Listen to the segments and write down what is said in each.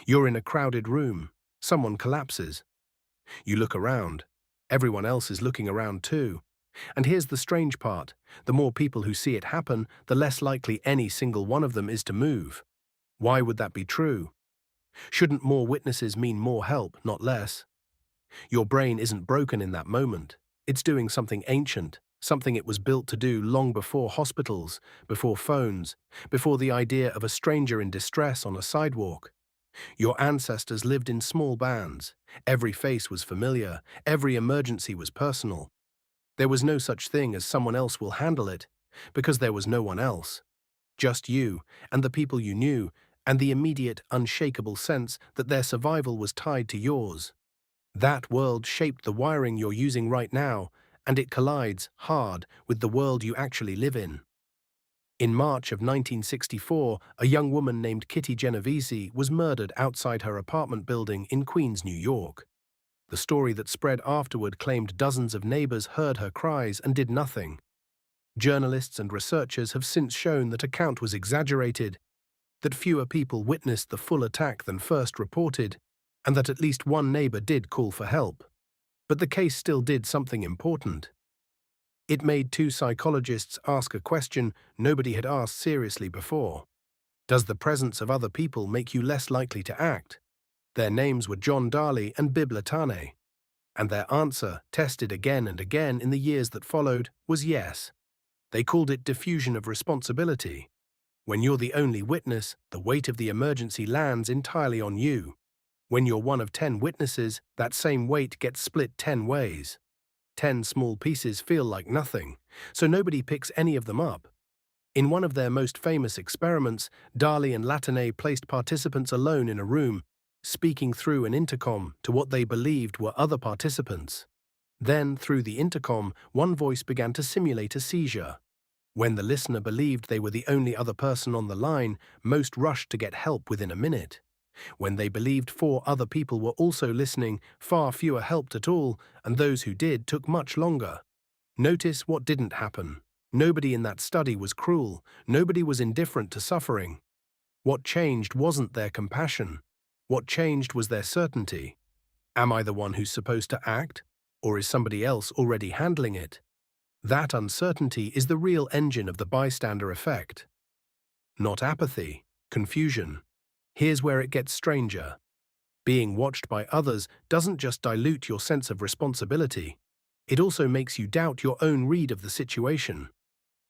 You're in a crowded room. Someone collapses. You look around. Everyone else is looking around too. And here's the strange part. The more people who see it happen, the less likely any single one of them is to move. Why would that be true? Shouldn't more witnesses mean more help, not less? Your brain isn't broken in that moment. It's doing something ancient, something it was built to do long before hospitals, before phones, before the idea of a stranger in distress on a sidewalk. Your ancestors lived in small bands. Every face was familiar. Every emergency was personal. There was no such thing as someone else will handle it, because there was no one else. Just you, and the people you knew, and the immediate, unshakable sense that their survival was tied to yours. That world shaped the wiring you're using right now, and it collides, hard, with the world you actually live in. In March of 1964, a young woman named Kitty Genovese was murdered outside her apartment building in Queens, New York. The story that spread afterward claimed dozens of neighbors heard her cries and did nothing. Journalists and researchers have since shown that account was exaggerated, that fewer people witnessed the full attack than first reported, and that at least one neighbor did call for help. But the case still did something important. It made two psychologists ask a question nobody had asked seriously before. Does the presence of other people make you less likely to act? Their names were John Darley and Bib Latane. And their answer, tested again and again in the years that followed, was yes. They called it diffusion of responsibility. When you're the only witness, the weight of the emergency lands entirely on you. When you're one of 10 witnesses, that same weight gets split 10 ways. 10 small pieces feel like nothing, so nobody picks any of them up. In one of their most famous experiments, Darley and Latane placed participants alone in a room, speaking through an intercom to what they believed were other participants. Then, through the intercom, one voice began to simulate a seizure. When the listener believed they were the only other person on the line, most rushed to get help within a minute. When they believed 4 other people were also listening, far fewer helped at all, and those who did took much longer. Notice what didn't happen. Nobody in that study was cruel. Nobody was indifferent to suffering. What changed wasn't their compassion. What changed was their certainty. Am I the one who's supposed to act, or is somebody else already handling it? That uncertainty is the real engine of the bystander effect. Not apathy, confusion. Here's where it gets stranger. Being watched by others doesn't just dilute your sense of responsibility. It also makes you doubt your own read of the situation.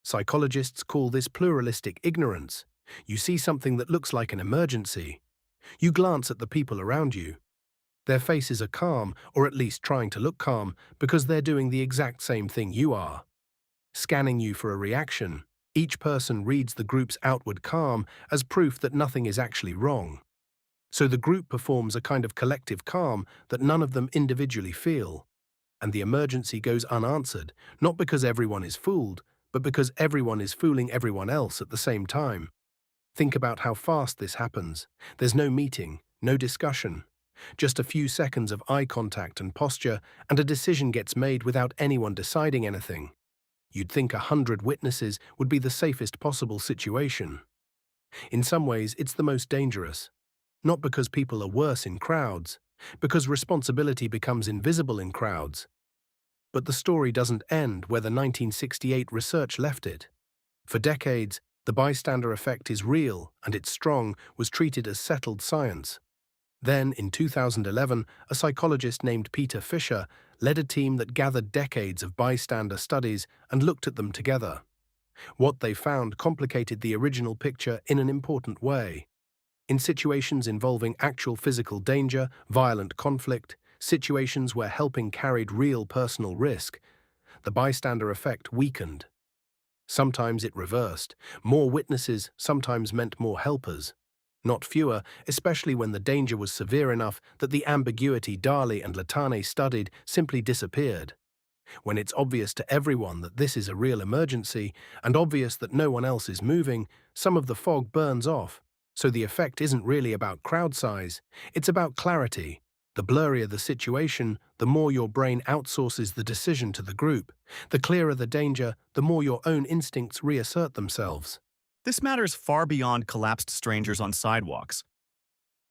Psychologists call this pluralistic ignorance. You see something that looks like an emergency. You glance at the people around you. Their faces are calm, or at least trying to look calm, because they're doing the exact same thing you are. Scanning you for a reaction, each person reads the group's outward calm as proof that nothing is actually wrong. So the group performs a kind of collective calm that none of them individually feel. And the emergency goes unanswered, not because everyone is fooled, but because everyone is fooling everyone else at the same time. Think about how fast this happens. There's no meeting, no discussion. Just a few seconds of eye contact and posture, and a decision gets made without anyone deciding anything. You'd think 100 witnesses would be the safest possible situation. In some ways, it's the most dangerous. Not because people are worse in crowds, because responsibility becomes invisible in crowds. But the story doesn't end where the 1968 research left it. For decades, the bystander effect is real and it's strong was treated as settled science. Then, in 2011, a psychologist named Peter Fisher led a team that gathered decades of bystander studies and looked at them together. What they found complicated the original picture in an important way. In situations involving actual physical danger, violent conflict, situations where helping carried real personal risk, the bystander effect weakened. Sometimes it reversed. More witnesses sometimes meant more helpers. Not fewer, especially when the danger was severe enough that the ambiguity Darley and Latane studied simply disappeared. When it's obvious to everyone that this is a real emergency, and obvious that no one else is moving, some of the fog burns off. So the effect isn't really about crowd size, it's about clarity. The blurrier the situation, the more your brain outsources the decision to the group. The clearer the danger, the more your own instincts reassert themselves. This matters far beyond collapsed strangers on sidewalks.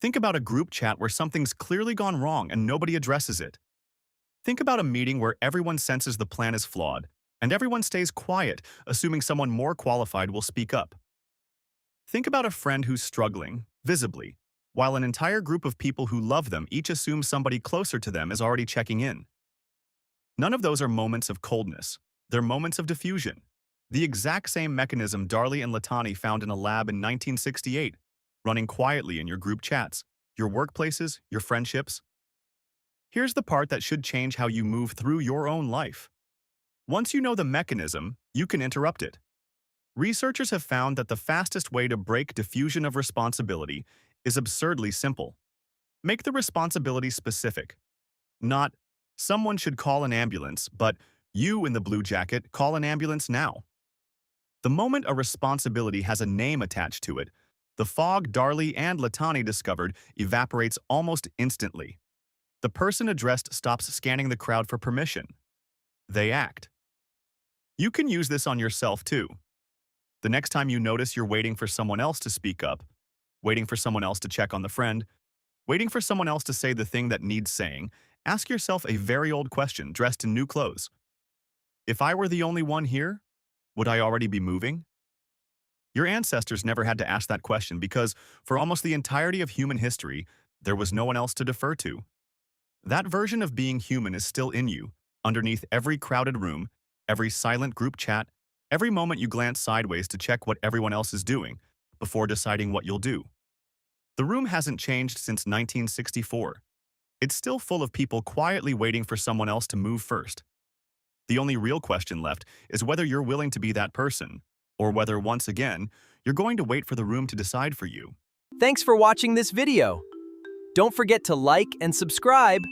Think about a group chat where something's clearly gone wrong and nobody addresses it. Think about a meeting where everyone senses the plan is flawed, and everyone stays quiet, assuming someone more qualified will speak up. Think about a friend who's struggling, visibly, while an entire group of people who love them each assume somebody closer to them is already checking in. None of those are moments of coldness. They're moments of diffusion. The exact same mechanism Darley and Latani found in a lab in 1968, running quietly in your group chats, your workplaces, your friendships. Here's the part that should change how you move through your own life. Once you know the mechanism, you can interrupt it. Researchers have found that the fastest way to break diffusion of responsibility is absurdly simple. Make the responsibility specific. Not, someone should call an ambulance, but you in the blue jacket call an ambulance now. The moment a responsibility has a name attached to it, the fog Darley and Latani discovered evaporates almost instantly. The person addressed stops scanning the crowd for permission. They act. You can use this on yourself too. The next time you notice you're waiting for someone else to speak up, waiting for someone else to check on the friend, waiting for someone else to say the thing that needs saying, ask yourself a very old question dressed in new clothes. If I were the only one here, would I already be moving? Your ancestors never had to ask that question because, for almost the entirety of human history, there was no one else to defer to. That version of being human is still in you, underneath every crowded room, every silent group chat, every moment you glance sideways to check what everyone else is doing before deciding what you'll do. The room hasn't changed since 1964. It's still full of people quietly waiting for someone else to move first. The only real question left is whether you're willing to be that person, or whether, once again, you're going to wait for the room to decide for you. Thanks for watching this video. Don't forget to like and subscribe